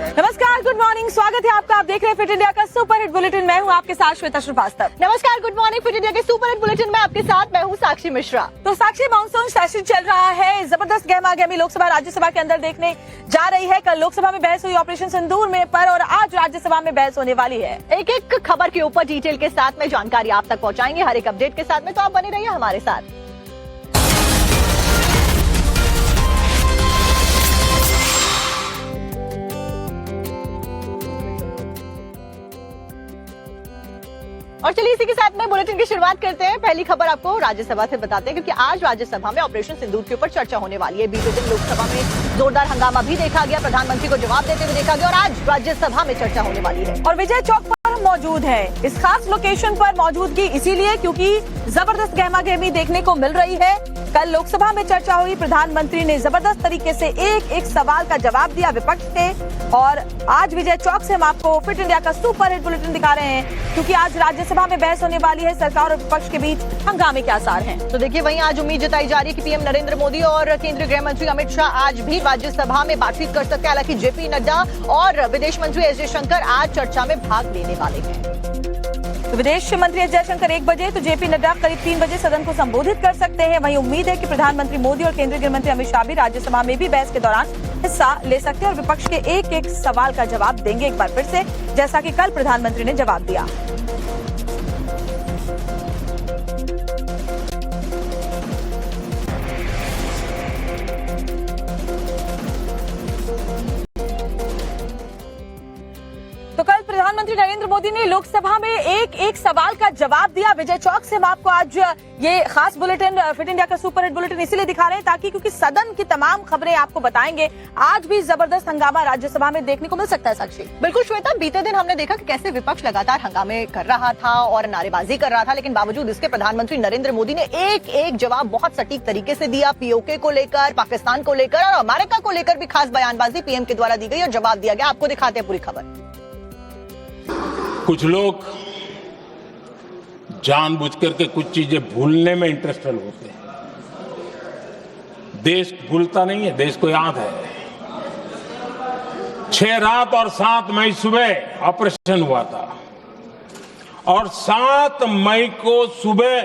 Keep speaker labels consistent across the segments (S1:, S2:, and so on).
S1: नमस्कार, good morning, स्वागत है आपका। आप देख रहे हैं फिट इंडिया का सुपर हिट बुलेटिन। मैं हूं आपके साथ श्वेता श्रीवास्तव।
S2: नमस्कार, गुड मॉर्निंग, फिट इंडिया के सुपर हिट बुलेटिन में आपके साथ मैं हूं साक्षी मिश्रा।
S1: तो साक्षी, मानसून सेशन चल रहा है, जबरदस्त गहमागहमी लोकसभा राज्यसभा के अंदर देखने जा रही है। कल लोकसभा में बहस हुई ऑपरेशन सिंदूर में पर, और आज राज्यसभा में बहस होने वाली है।
S2: एक एक खबर के ऊपर डिटेल के साथ में जानकारी आप तक पहुंचाएंगे हर एक अपडेट के साथ में, तो आप बने रहिए हमारे साथ। और चलिए इसी के साथ में बुलेटिन की शुरुआत करते हैं। पहली खबर आपको राज्यसभा से बताते हैं, क्योंकि आज राज्यसभा में ऑपरेशन सिंदूर के ऊपर चर्चा होने वाली है। बीते दिन लोकसभा में जोरदार हंगामा भी देखा गया, प्रधानमंत्री को जवाब देते हुए देखा गया, और आज राज्यसभा में चर्चा होने वाली है।
S1: और विजय चौक पर हम मौजूद है। इस खास लोकेशन पर मौजूदगी इसीलिए क्योंकि जबरदस्त गहमागहमी देखने को मिल रही है। कल लोकसभा में चर्चा हुई, प्रधानमंत्री ने जबरदस्त तरीके से एक एक सवाल का जवाब दिया विपक्ष के। और आज विजय चौक से हम आपको फिट इंडिया का सुपर हिट बुलेटिन दिखा रहे हैं, क्योंकि आज राज्यसभा में बहस होने वाली है। सरकार और विपक्ष के बीच हंगामे के आसार हैं।
S2: तो देखिए, वहीं आज उम्मीद जताई जा रही है कि पीएम नरेंद्र मोदी और केंद्रीय गृह मंत्री अमित शाह आज भी राज्यसभा में बातचीत कर सकते हैं। हालांकि जेपी नड्डा और विदेश मंत्री एस जयशंकर आज चर्चा में भाग लेने वाले हैं।
S1: तो विदेश मंत्री एस जयशंकर 1 बजे, तो जेपी नड्डा करीब 3 बजे सदन को संबोधित कर सकते हैं। वहीं उम्मीद है कि प्रधानमंत्री मोदी और केंद्रीय गृह मंत्री अमित शाह भी राज्यसभा में भी बहस के दौरान हिस्सा ले सकते हैं और विपक्ष के एक एक सवाल का जवाब देंगे एक बार फिर से, जैसा कि कल प्रधानमंत्री ने जवाब दिया। तो कल प्रधानमंत्री नरेंद्र मोदी ने लोकसभा में एक एक सवाल का जवाब दिया। विजय चौक से हम आपको आज ये खास बुलेटिन, फिट इंडिया का सुपर हिट बुलेटिन इसीलिए दिखा रहे हैं ताकि, क्योंकि सदन की तमाम खबरें आपको बताएंगे। आज भी जबरदस्त हंगामा राज्यसभा में देखने को मिल सकता है। साक्षी,
S2: बिल्कुल श्वेता, बीते दिन हमने देखा कि कैसे विपक्ष लगातार हंगामे कर रहा था और नारेबाजी कर रहा था, लेकिन बावजूद इसके प्रधानमंत्री नरेंद्र मोदी ने एक एक जवाब बहुत सटीक तरीके से दिया। पीओके को लेकर, पाकिस्तान को लेकर और अमेरिका को लेकर भी खास बयानबाजी पीएम के द्वारा दी गई और जवाब दिया गया। आपको दिखाते हैं पूरी खबर।
S3: कुछ लोग जानबूझ करके कुछ चीजें भूलने में इंटरेस्टेड होते हैं। देश भूलता नहीं है, देश को याद है। 6 रात और 7 मई सुबह ऑपरेशन हुआ था, और 7 मई को सुबह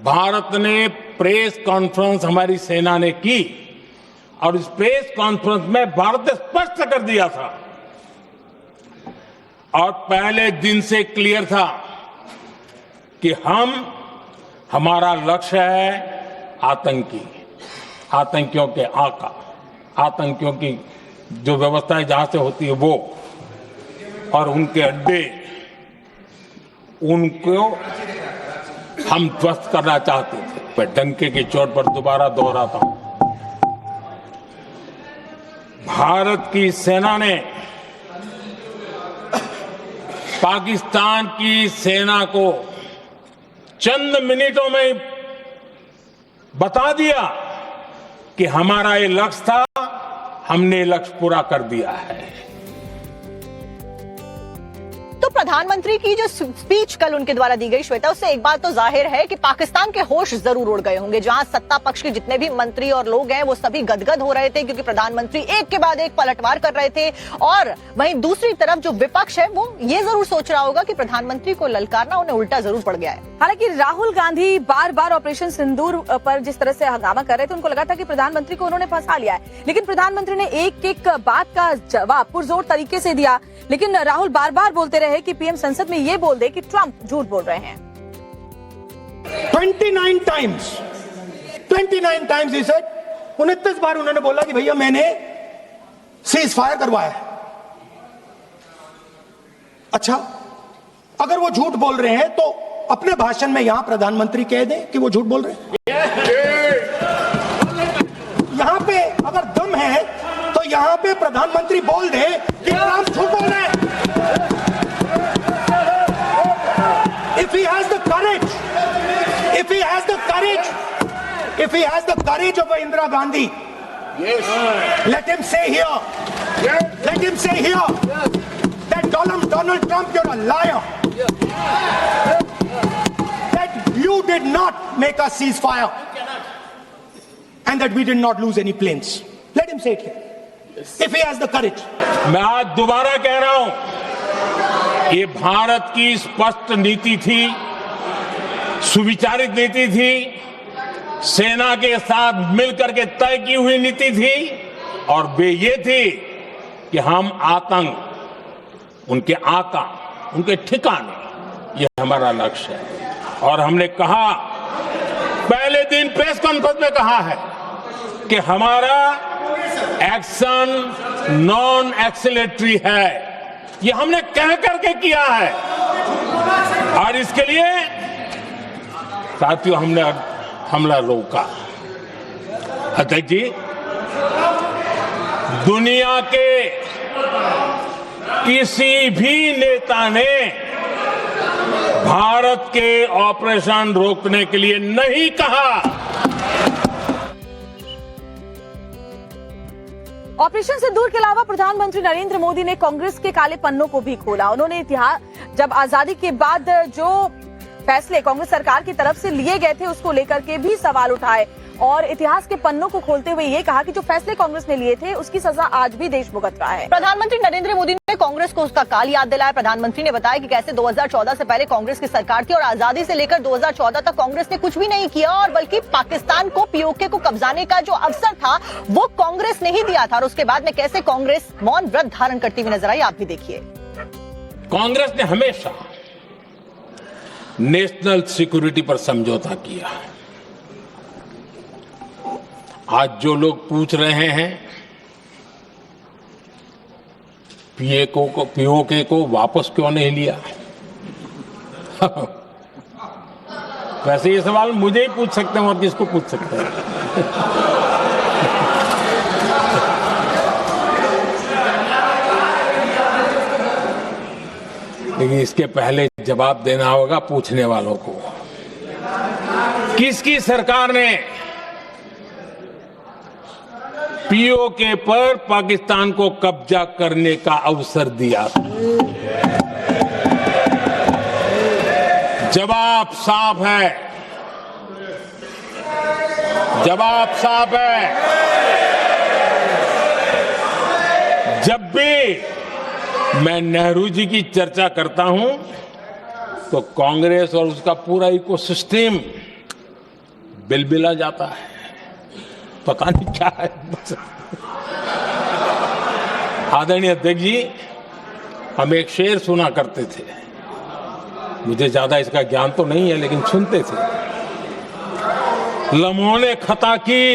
S3: भारत ने प्रेस कॉन्फ्रेंस हमारी सेना ने की, और इस प्रेस कॉन्फ्रेंस में भारत ने स्पष्ट कर दिया था, और पहले दिन से क्लियर था कि हमारा लक्ष्य है आतंकियों के आका, आतंकियों की जो व्यवस्थाएं जहां से होती है वो, और उनके अड्डे, उनको हम ध्वस्त करना चाहते थे। मैं डंके की चोट पर दोबारा दोहराता हूं, भारत की सेना ने पाकिस्तान की सेना को चंद मिनटों में बता दिया कि हमारा ये लक्ष्य था, हमने लक्ष्य पूरा कर दिया है।
S2: तो प्रधानमंत्री की जो स्पीच कल उनके द्वारा दी गई श्वेता, उससे एक बात तो जाहिर है कि पाकिस्तान के होश जरूर उड़ गए होंगे। जहां सत्ता पक्ष के जितने भी मंत्री और लोग हैं वो सभी गदगद हो रहे थे, क्योंकि प्रधानमंत्री एक के बाद एक पलटवार कर रहे थे। और वहीं दूसरी तरफ जो विपक्ष है वो ये जरूर सोच रहा होगा कि प्रधानमंत्री को ललकारना उन्हें उल्टा जरूर पड़ गया है।
S1: हालांकि राहुल गांधी बार बार ऑपरेशन सिंदूर पर जिस तरह से हंगामा कर रहे थे, उनको लगा था कि प्रधानमंत्री को उन्होंने फंसा लिया है, लेकिन प्रधानमंत्री ने एक एक बात का जवाब पुरजोर तरीके से दिया। लेकिन राहुल बार बार बोलते रहे कि पीएम संसद में ये बोल दे कि ट्रंप झूठ बोल रहे हैं।
S4: 29 टाइम्स ही सेड, 29 बार उन्होंने बोला कि भैया मैंने सीज फायर करवाया है। अच्छा, अगर वो झूठ बोल रहे हैं तो अपने भाषण में यहां प्रधानमंत्री कह दें कि वो झूठ बोल रहे हैं। यहां पे अगर दम है तो यहां पे प्रधानमंत्री बोल दे कि ट्रंप झूठ बोल रहे हैं। If he has the courage of Indira Gandhi, yes, let him say here, yes, let him say here, yes, that Donald Trump, you're a liar, yes, that you did not make a ceasefire, and that we did not lose any planes. Let him say it here. if he has the courage.
S3: मैं आज दोबारा कह रहा हूं, ये भारत की स्पष्ट नीति थी, सुविचारित नीति थी, सेना के साथ मिलकर के तय की हुई नीति थी और वे ये थी कि हम आतंक, उनके आका, उनके ठिकाने, ये हमारा लक्ष्य है। और हमने कहा, पहले दिन प्रेस कॉन्फ्रेंस में कहा है कि हमारा एक्शन नॉन एक्सीलेटरी है, ये हमने कह करके किया है। और इसके लिए साथियों हमने हमला रोका। अध्यक्ष जी, दुनिया के किसी भी नेता ने भारत के ऑपरेशन रोकने के लिए नहीं कहा।
S1: ऑपरेशन सिंदूर के अलावा प्रधानमंत्री नरेंद्र मोदी ने कांग्रेस के काले पन्नों को भी खोला। उन्होंने इतिहास, जब आजादी के बाद जो फैसले कांग्रेस सरकार की तरफ से लिए गए थे उसको लेकर के भी सवाल उठाए और इतिहास के पन्नों को खोलते हुए ये कहा कि जो फैसले कांग्रेस ने लिए थे उसकी सजा आज भी देश भुगत रहा है।
S2: प्रधानमंत्री नरेंद्र मोदी ने कांग्रेस को उसका काल याद दिलाया। प्रधानमंत्री ने बताया कि कैसे 2014 से पहले कांग्रेस की सरकार थी और आजादी से लेकर 2014 तक कांग्रेस ने कुछ भी नहीं किया और बल्कि पाकिस्तान को पीओके को कब्जाने का जो अवसर था वो कांग्रेस ने ही दिया था। और उसके बाद में कैसे कांग्रेस मौन व्रत धारण करती हुई नजर आई, आप भी देखिए।
S3: कांग्रेस ने हमेशा नेशनल सिक्योरिटी पर समझौता किया। आज जो लोग पूछ रहे हैं पीओके को वापस क्यों नहीं लिया, वैसे ये सवाल मुझे ही पूछ सकते हैं और किसको पूछ सकते हैं। लेकिन इसके पहले जवाब देना होगा पूछने वालों को। किसकी सरकार ने पीओके पर पाकिस्तान को कब्जा करने का अवसर दिया? जवाब साफ है, जवाब साफ है। जब भी मैं नेहरू जी की चर्चा करता हूं तो कांग्रेस और उसका पूरा इकोसिस्टम बिलबिला जाता है, पता नहीं क्या है। आदरणीय अध्यक्ष जी, हम एक शेर सुना करते थे, मुझे ज्यादा इसका ज्ञान तो नहीं है लेकिन सुनते थे। लम्हों ने खता की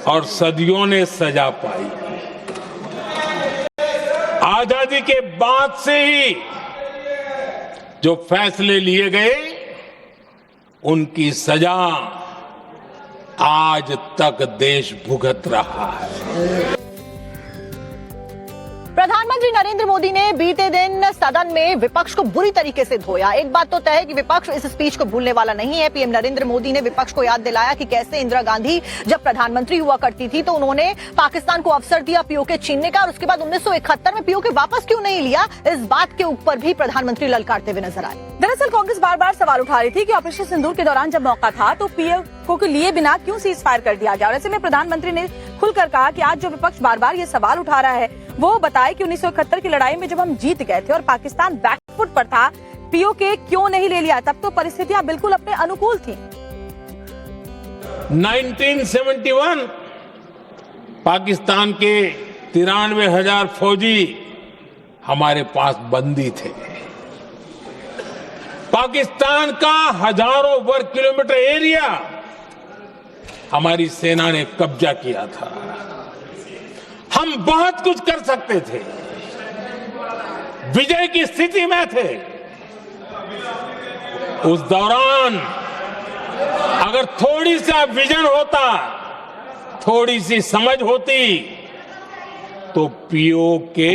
S3: और सदियों ने सजा पाई। आजादी के बाद से ही जो फैसले लिए गए उनकी सजा आज तक देश भुगत रहा है।
S2: प्रधानमंत्री नरेंद्र मोदी ने बीते दिन सदन में विपक्ष को बुरी तरीके से धोया। एक बात तो तय है कि विपक्ष इस स्पीच को भूलने वाला नहीं है। पीएम नरेंद्र मोदी ने विपक्ष को याद दिलाया कि कैसे इंदिरा गांधी जब प्रधानमंत्री हुआ करती थी तो उन्होंने पाकिस्तान को अवसर दिया पीओके छीनने का और उसके बाद 1971 में पीओके वापस क्यों नहीं लिया, इस बात के ऊपर भी प्रधानमंत्री ललकारते हुए नजर आए।
S1: दरअसल कांग्रेस बार बार सवाल उठा रही थी कि ऑपरेशन सिंदूर के दौरान जब मौका था तो पीओके को लिए बिना क्यों सीज फायर कर दिया गया। और ऐसे में प्रधानमंत्री ने खुलकर कहा कि आज जो विपक्ष बार बार ये सवाल उठा रहा है वो बताए कि 1971 की लड़ाई में जब हम जीत गए थे और पाकिस्तान बैकफुट पर था, पीओके क्यों नहीं ले लिया, तब तो परिस्थितियां बिल्कुल अपने अनुकूल थी।
S3: 1971 पाकिस्तान के 93,000 फौजी हमारे पास बंदी थे। पाकिस्तान का हजारों वर्ग किलोमीटर एरिया हमारी सेना ने कब्जा किया था। हम बहुत कुछ कर सकते थे, विजय की स्थिति में थे। उस दौरान अगर थोड़ी सा विजन होता, थोड़ी सी समझ होती तो पीओके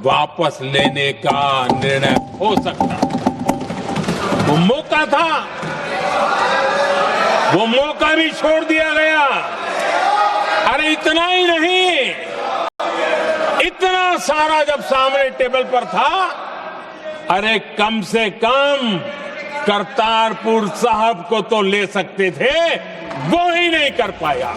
S3: वापस लेने का निर्णय हो सकता। वो मौका था, वो मौका भी छोड़ दिया गया। अरे इतना ही नहीं, इतना सारा जब सामने टेबल पर था, अरे कम से कम करतारपुर साहब को तो ले सकते थे, वो ही नहीं कर पाया।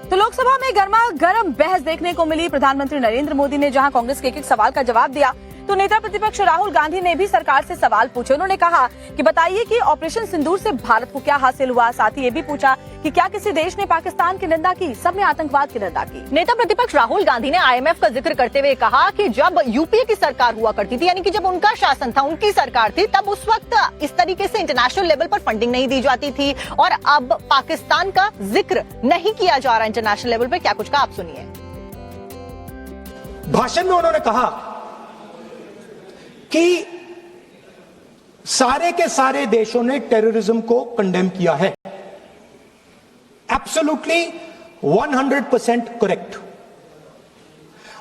S1: तो लोकसभा में गर्मा गर्म बहस देखने को मिली। प्रधानमंत्री नरेंद्र मोदी ने जहां कांग्रेस के एक सवाल का जवाब दिया, तो नेता प्रतिपक्ष राहुल गांधी ने भी सरकार से सवाल पूछे। उन्होंने कहा कि बताइए कि ऑपरेशन सिंदूर से भारत को क्या हासिल हुआ। साथ ही ये भी पूछा कि क्या किसी देश ने पाकिस्तान की निंदा की। सबने आतंकवाद की निंदा की।
S2: नेता प्रतिपक्ष राहुल गांधी ने IMF का जिक्र करते हुए कहा कि जब यूपीए की सरकार हुआ करती थी, यानी कि जब उनका शासन था, उनकी सरकार थी, तब उस वक्त इस तरीके से इंटरनेशनल लेवल पर फंडिंग नहीं दी जाती थी और अब पाकिस्तान का जिक्र नहीं किया जा रहा इंटरनेशनल लेवल पर। क्या कुछ कहा, आप सुनिए।
S4: भाषण में उन्होंने कहा कि सारे के सारे देशों ने टेररिज्म को कंडेम किया है। Absolutely 100% correct.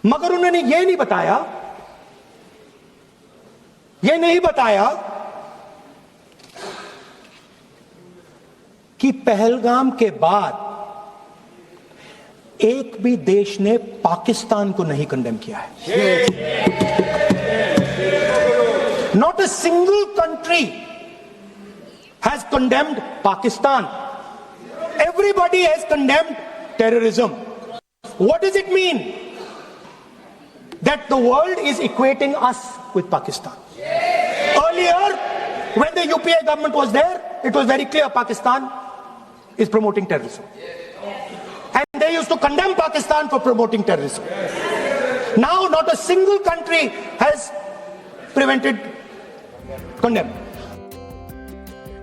S4: मगर उन्होंने यह नहीं बताया कि पहलगाम के बाद एक भी देश ने पाकिस्तान को नहीं कंडेम किया है। Not a single country has condemned Pakistan. Everybody has condemned terrorism. What does it mean? That the world is equating us with Pakistan. Earlier, when the UPA government was there, it was very clear Pakistan is promoting terrorism. And they used to condemn Pakistan for promoting terrorism. Now, not a single country has prevented condemn.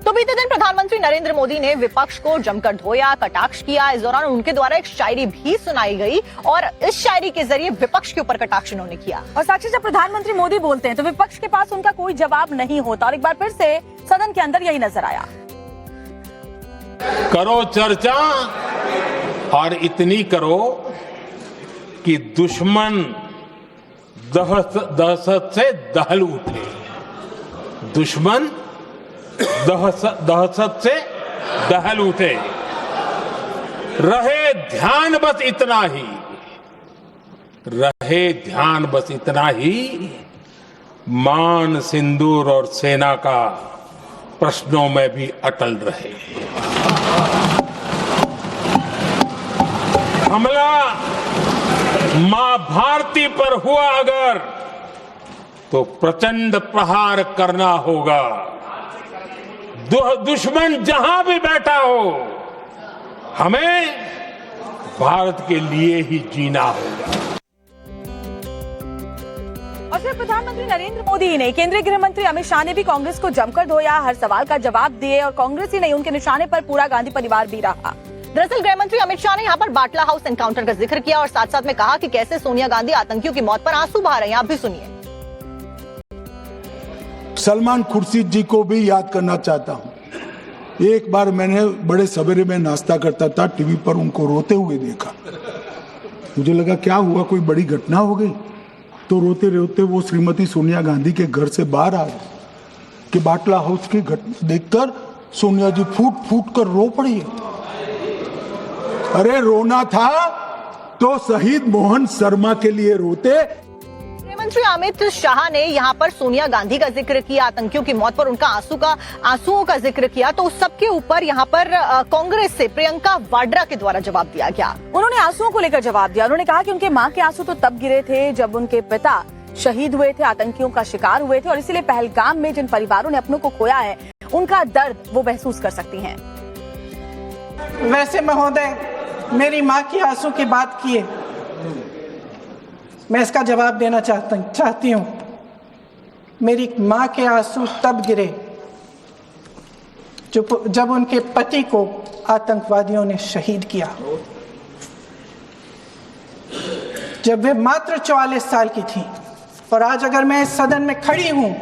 S2: तो बीते दिन प्रधानमंत्री नरेंद्र मोदी ने विपक्ष को जमकर धोया, कटाक्ष किया। इस दौरान उनके द्वारा एक शायरी भी सुनाई गई और इस शायरी के जरिए विपक्ष के ऊपर कटाक्ष उन्होंने किया।
S1: और साक्षी, जब प्रधानमंत्री मोदी बोलते हैं तो विपक्ष के पास उनका कोई जवाब नहीं होता और एक बार फिर से सदन के अंदर यही नजर आया।
S3: करो चर्चा और इतनी करो कि दुश्मन दहशत से दहल उठे। दुश्मन दहशत से दहल उठे। रहे ध्यान बस इतना ही, रहे ध्यान बस इतना ही, मान सिंदूर और सेना का प्रश्नों में भी अटल रहे। हमला मां भारती पर हुआ अगर, तो प्रचंड प्रहार करना होगा। दुश्मन जहां भी बैठा हो, हमें भारत के लिए ही जीना होगा।
S1: और फिर प्रधानमंत्री नरेंद्र मोदी ने, केंद्रीय गृह मंत्री अमित शाह ने भी कांग्रेस को जमकर धोया, हर सवाल का जवाब दिए और कांग्रेस ही नहीं, उनके निशाने पर पूरा गांधी परिवार भी रहा।
S2: दरअसल गृह मंत्री अमित शाह ने यहाँ पर बाटला हाउस एनकाउंटर का जिक्र किया और साथ साथ में कहा कि कैसे सोनिया गांधी आतंकियों की मौत पर आंसू बहा रहे हैं। आप भी सुनिए।
S5: सलमान खुर्शीद जी को भी याद करना चाहता हूँ। एक बार मैंने बड़े सवेरे में नाश्ता करता था, टीवी पर उनको रोते हुए देखा। मुझे लगा क्या हुआ, कोई बड़ी घटना हो गई। तो रोते रोते वो श्रीमती सोनिया गांधी के घर से बाहर आ गए कि बाटला हाउस की घटना देखकर सोनिया जी फूट फूट कर रो पड़ी। अरे रोना था तो शहीद मोहन शर्मा के लिए रोते।
S2: गृहमंत्री अमित शाह ने यहाँ पर सोनिया गांधी का जिक्र किया, आतंकियों की मौत पर उनका आंसुओं का जिक्र किया। तो उस सबके ऊपर यहाँ पर कांग्रेस से प्रियंका वाड्रा के द्वारा जवाब दिया गया।
S1: उन्होंने आंसुओं को लेकर जवाब दिया। उन्होंने कहा कि उनके मां के आंसू तो तब गिरे थे जब उनके पिता शहीद हुए थे, आतंकियों का शिकार हुए थे और इसीलिए पहलगाम में जिन परिवारों ने अपनों को खोया है, उनका दर्द वो महसूस कर सकती हैं।
S6: वैसे महोदय, मेरी माँ की आंसू की बात किए, मैं इसका जवाब देना चाहती हूँ। मेरी माँ के आंसू तब गिरे जब उनके पति को आतंकवादियों ने शहीद किया, जब वे मात्र 44 साल की थी। और आज अगर मैं इस सदन में खड़ी हूँ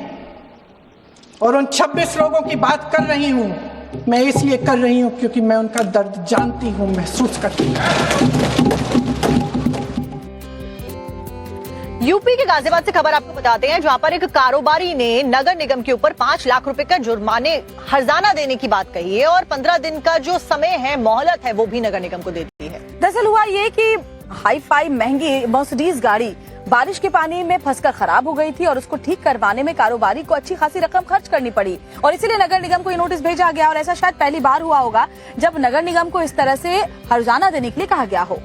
S6: और उन 26 लोगों की बात कर रही हूँ, मैं इसलिए कर रही हूँ क्योंकि मैं उनका दर्द जानती हूँ, महसूस करती हूँ।
S2: यूपी के गाजियाबाद से खबर आपको बताते हैं, जहां पर एक कारोबारी ने नगर निगम के ऊपर 5 लाख रुपए का जुर्माने हर्जाना देने की बात कही है और 15 दिन का जो समय है, मोहलत है, वो भी नगर निगम को दे दी है।
S1: दरअसल हुआ ये कि हाई फाई महंगी मर्सिडीज गाड़ी बारिश के पानी में फंसकर खराब हो गई थी और उसको ठीक करवाने में कारोबारी को अच्छी खासी रकम खर्च करनी पड़ी और इसीलिए नगर निगम को ये नोटिस भेजा गया और ऐसा शायद पहली बार हुआ होगा जब नगर निगम को इस तरह से हर्जाना देने के लिए कहा गया हो।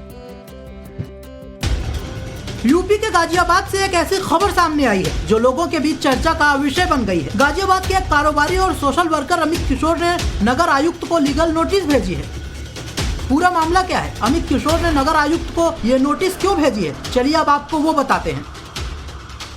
S7: यूपी के गाजियाबाद से एक ऐसी खबर सामने आई है जो लोगों के बीच चर्चा का विषय बन गई है। गाजियाबाद के एक कारोबारी और सोशल वर्कर अमित किशोर ने नगर आयुक्त को लीगल नोटिस भेजी है। पूरा मामला क्या है, अमित किशोर ने नगर आयुक्त को ये नोटिस क्यों भेजी है, चलिए अब आपको वो बताते हैं।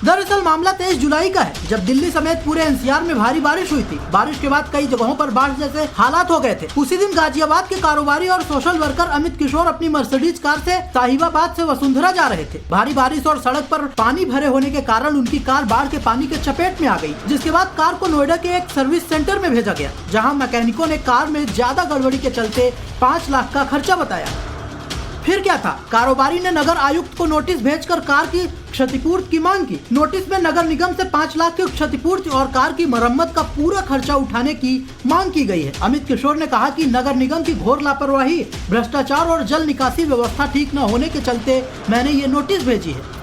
S7: दरअसल मामला 23 जुलाई का है जब दिल्ली समेत पूरे एनसीआर में भारी बारिश हुई थी। बारिश के बाद कई जगहों पर बाढ़ जैसे हालात हो गए थे। उसी दिन गाजियाबाद के कारोबारी और सोशल वर्कर अमित किशोर अपनी मर्सिडीज कार से साहिबाबाद से वसुंधरा जा रहे थे। भारी बारिश और सड़क पर पानी भरे होने के कारण उनकी कार बाढ़ के पानी के चपेट में आ गई, जिसके बाद कार को नोएडा के एक सर्विस सेंटर में भेजा गया, जहाँ मैकेनिकों ने कार में ज्यादा गड़बड़ी के चलते 5 लाख का खर्चा बताया। फिर क्या था, कारोबारी ने नगर आयुक्त को नोटिस भेजकर कार की क्षतिपूर्ति की मांग की। नोटिस में नगर निगम से 5 लाख की क्षतिपूर्ति और कार की मरम्मत का पूरा खर्चा उठाने की मांग की गई है। अमित किशोर ने कहा कि नगर निगम की घोर लापरवाही, भ्रष्टाचार और जल निकासी व्यवस्था ठीक न होने के चलते मैंने ये नोटिस भेजी है।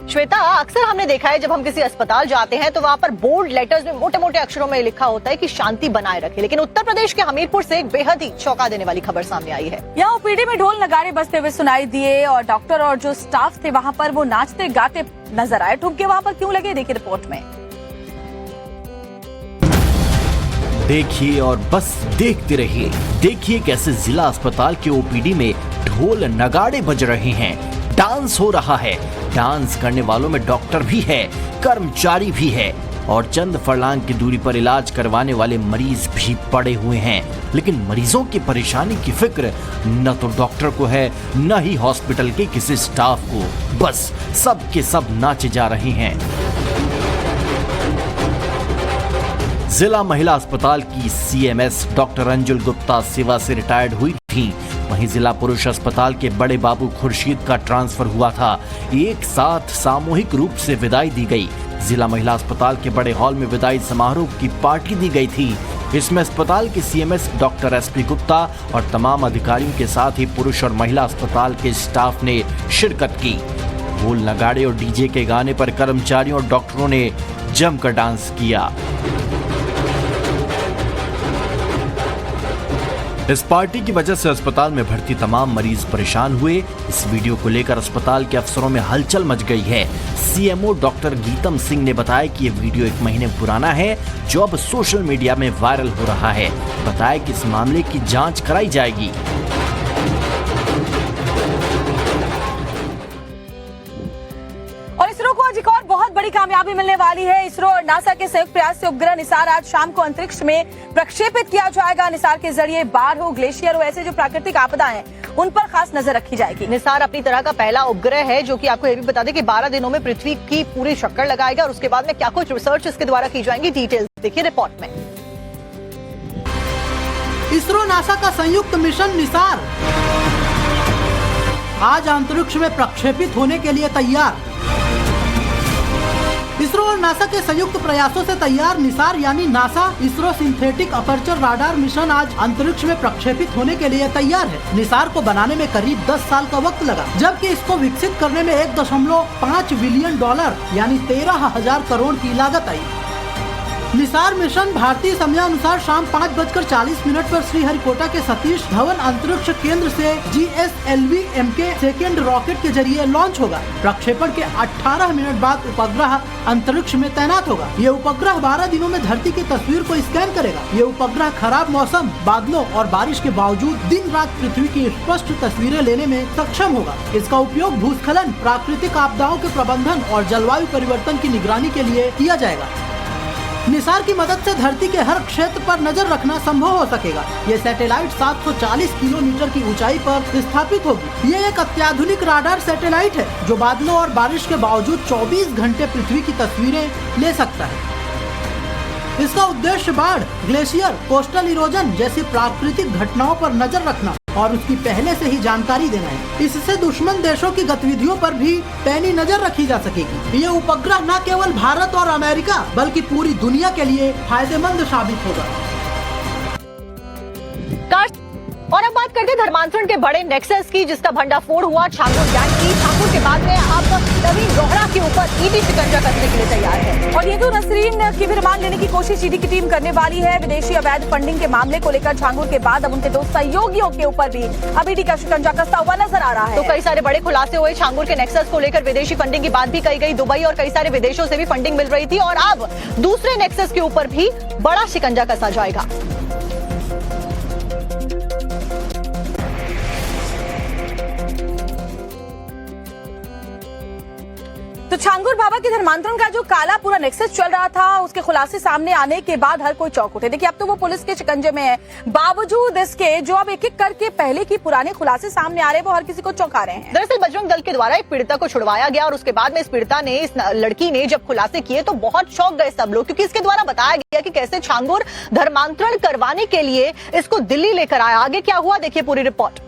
S2: श्वेता, अक्सर हमने देखा है जब हम किसी अस्पताल जाते हैं तो वहाँ पर बोल्ड लेटर्स में मोटे मोटे अक्षरों में लिखा होता है कि शांति बनाए रखे, लेकिन उत्तर प्रदेश के हमीरपुर से एक बेहद ही चौंका देने वाली खबर सामने आई है।
S1: यहाँ ओपीडी में ढोल नगाड़े बजते हुए सुनाई दिए और डॉक्टर और जो स्टाफ थे वहाँ पर वो नाचते गाते नजर आए। ठुमके वहाँ पर क्यों लगे, देखिए रिपोर्ट में।
S8: देखिए और बस देखते रहिए। देखिए कैसे जिला अस्पताल के ओपीडी में ढोल नगाड़े बज रहे हैं, डांस हो रहा है। डांस करने वालों में डॉक्टर भी है, कर्मचारी भी है और चंद फरलांग की दूरी पर इलाज करवाने वाले मरीज भी पड़े हुए हैं। लेकिन मरीजों की परेशानी की फिक्र न तो डॉक्टर को है न ही हॉस्पिटल के किसी स्टाफ को। बस सब के सब नाचे जा रहे हैं। जिला महिला अस्पताल की सीएमएस डॉक्टर अंजुल गुप्ता सेवा से रिटायर्ड हुई थी। वहीं जिला पुरुष अस्पताल के बड़े बाबू खुर्शीद का ट्रांसफर हुआ था। एक साथ सामूहिक रूप से विदाई दी गई। जिला महिला अस्पताल के बड़े हॉल में विदाई समारोह की पार्टी दी गई थी। इसमें अस्पताल के सीएमएस डॉक्टर एसपी गुप्ता और तमाम अधिकारियों के साथ ही पुरुष और महिला अस्पताल के स्टाफ ने शिरकत की। ढोल नगाड़े और डीजे के गाने पर कर्मचारियों और डॉक्टरों ने जमकर डांस किया। इस पार्टी की वजह से अस्पताल में भर्ती तमाम मरीज परेशान हुए। इस वीडियो को लेकर अस्पताल के अफसरों में हलचल मच गई है। सीएमओ डॉक्टर गीतम सिंह ने बताया कि ये वीडियो 1 महीने पुराना है जो अब सोशल मीडिया में वायरल हो रहा है। बताया कि इस मामले की जांच कराई जाएगी।
S1: और इसरो को आज एक और बहुत बड़ी कामयाबी मिलने वाली है। इसरो और नासा के संयुक्त प्रयास से उपग्रह निसार आज शाम को अंतरिक्ष में प्रक्षेपित किया जाएगा। निसार के जरिए बाढ़ हो, ग्लेशियर हो, ऐसे जो प्राकृतिक आपदा हैं उन पर खास नजर रखी जाएगी।
S2: निसार अपनी तरह का पहला उपग्रह है जो कि आपको ये भी बता दें कि 12 दिनों में पृथ्वी की पूरी शक्कर लगाएगा और उसके बाद में क्या कुछ रिसर्च इसके द्वारा की जाएंगी, डिटेल्स देखिए रिपोर्ट में।
S7: इसरो नासा का संयुक्त मिशन निसार आज अंतरिक्ष में प्रक्षेपित होने के लिए तैयार। इसरो और नासा के संयुक्त प्रयासों से तैयार निसार यानी NASA ISRO synthetic aperture radar mission आज अंतरिक्ष में प्रक्षेपित होने के लिए तैयार है। निसार को बनाने में करीब 10 साल का वक्त लगा, जबकि इसको विकसित करने में $1.5 बिलियन यानी 13,000 करोड़ की लागत आई। निसार मिशन भारतीय समयानुसार शाम 5:40 पर श्रीहरिकोटा के सतीश धवन अंतरिक्ष केंद्र से GSLV MK सेकेंड रॉकेट के जरिए लॉन्च होगा। प्रक्षेपण के 18 मिनट बाद उपग्रह अंतरिक्ष में तैनात होगा। ये उपग्रह 12 दिनों में धरती की तस्वीर को स्कैन करेगा। ये उपग्रह खराब मौसम, बादलों और बारिश के बावजूद दिन रात पृथ्वी की स्पष्ट तस्वीरें लेने में सक्षम होगा। इसका उपयोग भूस्खलन, प्राकृतिक आपदाओं के प्रबंधन और जलवायु परिवर्तन की निगरानी के लिए किया जाएगा। निसार की मदद से धरती के हर क्षेत्र पर नजर रखना संभव हो सकेगा। ये सैटेलाइट 740 किलोमीटर की ऊंचाई पर स्थापित होगी। ये एक अत्याधुनिक राडार सैटेलाइट है जो बादलों और बारिश के बावजूद 24 घंटे पृथ्वी की तस्वीरें ले सकता है। इसका उद्देश्य बाढ़, ग्लेशियर, कोस्टल इरोजन जैसी प्राकृतिक घटनाओं पर नजर रखना और उसकी पहले से ही जानकारी देना है। इससे दुश्मन देशों की गतिविधियों पर भी पैनी नजर रखी जा सकेगी। ये उपग्रह न केवल भारत और अमेरिका बल्कि पूरी दुनिया के लिए फायदेमंद साबित होगा।
S2: और अब बात करते हैं धर्मांतरण के बड़े नेक्सस की, जिसका भंडाफोड़ हुआ छांगुर गैंग की। छांगुर के बाद में अब नवीन रोहड़ा के ऊपर ईडी शिकंजा कसने के लिए तैयार है।
S1: और ये तो नसरीन की भी रिमांड लेने की कोशिश ईडी की टीम करने वाली है। विदेशी अवैध फंडिंग के मामले को लेकर छांगुर के बाद अब उनके 2 सहयोगियों के ऊपर भी अब ईडी का शिकंजा कसता हुआ नजर आ रहा है।
S2: तो कई सारे बड़े खुलासे हुए छांगुर के नेक्सस को लेकर। विदेशी फंडिंग की बात भी कही गई, दुबई और कई सारे विदेशों से भी फंडिंग मिल रही थी, और अब दूसरे नेक्सस के ऊपर भी बड़ा शिकंजा कसा जाएगा।
S1: तो छांगुर बाबा के धर्मांतरण का जो काला पूरा नेक्सस चल रहा था, उसके खुलासे सामने आने के बाद हर कोई चौंक उठे। देखिए, अब तो वो पुलिस के शिकंजे में है, बावजूद इसके जो अब एक एक करके पहले की पुराने खुलासे सामने आ रहे हैं, वो हर किसी को चौंका रहे हैं।
S2: दरअसल बजरंग दल के द्वारा एक पीड़िता को छुड़वाया गया और उसके बाद में इस पीड़िता ने, इस लड़की ने जब खुलासे किए तो बहुत शौक गए सब लोग, क्योंकि इसके द्वारा बताया गया कि कैसे छांगुर धर्मांतरण करवाने के लिए इसको दिल्ली लेकर आया। आगे क्या हुआ, देखिए पूरी रिपोर्ट।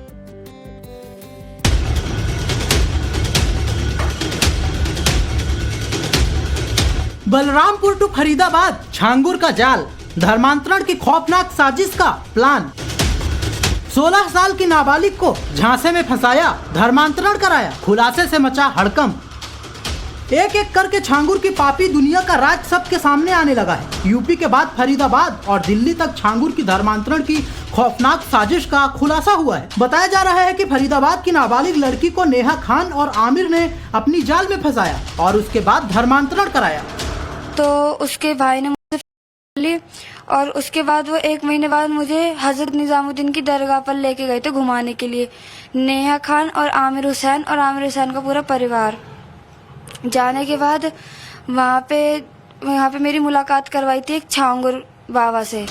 S7: बलरामपुर टू फरीदाबाद छांगुर का जाल, धर्मांतरण की खौफनाक साजिश का प्लान। 16 साल की नाबालिग को झांसे में फंसाया, धर्मांतरण कराया, खुलासे से मचा हड़कंप। एक एक करके छांगुर की पापी दुनिया का राज सबके सामने आने लगा है। यूपी के बाद फरीदाबाद और दिल्ली तक छांगुर की धर्मांतरण की खौफनाक साजिश का खुलासा हुआ है। बताया जा रहा है कि फरीदाबाद की नाबालिग लड़की को नेहा खान और आमिर ने अपनी जाल में फंसाया और उसके बाद धर्मांतरण कराया।
S9: तो उसके भाई ने मुझे ली और उसके बाद वो 1 महीने बाद मुझे हजरत निजामुद्दीन की दरगाह पर लेके गए थे घुमाने के लिए। नेहा खान और आमिर हुसैन का पूरा परिवार। जाने के बाद वहाँ पे मेरी मुलाकात करवाई थी एक छांगुर बाबा से।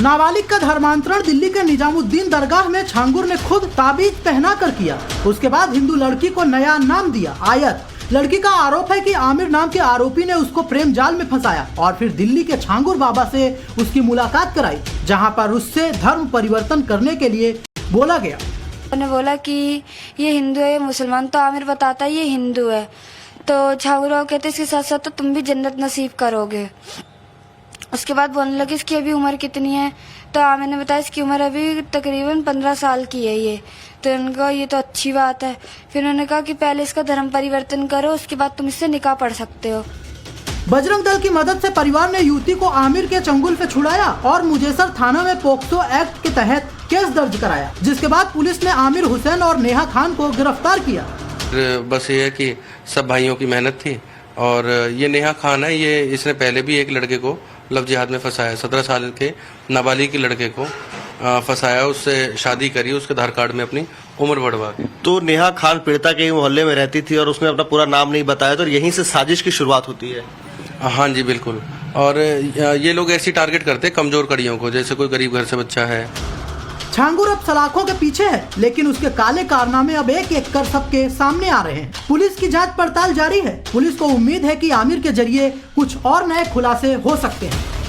S7: नाबालिग का धर्मांतरण दिल्ली के निजामुद्दीन दरगाह में छांगुर ने खुद ताबीज पहना कर किया। उसके बाद हिंदू लड़की को नया नाम दिया, आयत। लड़की का आरोप है कि आमिर नाम के आरोपी ने उसको प्रेम जाल में फंसाया और फिर दिल्ली के छांगुर बाबा से उसकी मुलाकात कराई, जहां पर उससे धर्म परिवर्तन करने के लिए बोला गया।
S9: उन्होंने बोला कि ये हिंदू है, ये मुसलमान। तो आमिर बताता है ये हिंदू है। तो छांगुर बाबा कहते इसके साथ साथ तो तुम भी जन्नत नसीब करोगे। उसके बाद बोलने लगे इसकी अभी उम्र कितनी है, तो आमिर ने बताया इसकी उम्र अभी तकरीबन 15 साल की है ये। तो उनका ये तो अच्छी बात है। फिर उन्होंने कहा कि पहले इसका धर्म परिवर्तन करो, उसके बाद तुम इससे निकाह पढ़ सकते हो।
S7: बजरंग दल की मदद से परिवार ने युवती को आमिर के चंगुल पे छुड़ाया और मुजेसर थाना में पोक्सो एक्ट के तहत केस दर्ज कराया, जिसके बाद पुलिस ने आमिर हुसैन और नेहा खान को गिरफ्तार किया।
S10: बस ये है कि सब भाइयों की मेहनत थी और ये नेहा खान है, ये इसने पहले भी एक लड़के को लव जिहाद में फंसाया। 17 साल के नाबालिग के लड़के को फंसाया, उससे शादी करी, उसके आधार कार्ड में अपनी उम्र बढ़वा के।
S11: तो नेहा खान पीड़िता के मोहल्ले में रहती थी और उसने अपना पूरा नाम नहीं बताया, तो यहीं से साजिश की शुरुआत होती है।
S10: हाँ जी बिल्कुल। और ये लोग ऐसी टारगेट करते हैं कमजोर कड़ियों को, जैसे कोई गरीब घर से बच्चा है।
S7: छांगुर अब सलाखों के पीछे है, लेकिन उसके काले कारनामे अब एक एक कर सबके सामने आ रहे हैं। पुलिस की जांच पड़ताल जारी है। पुलिस को उम्मीद है कि आमिर के जरिए कुछ और नए खुलासे हो सकते हैं।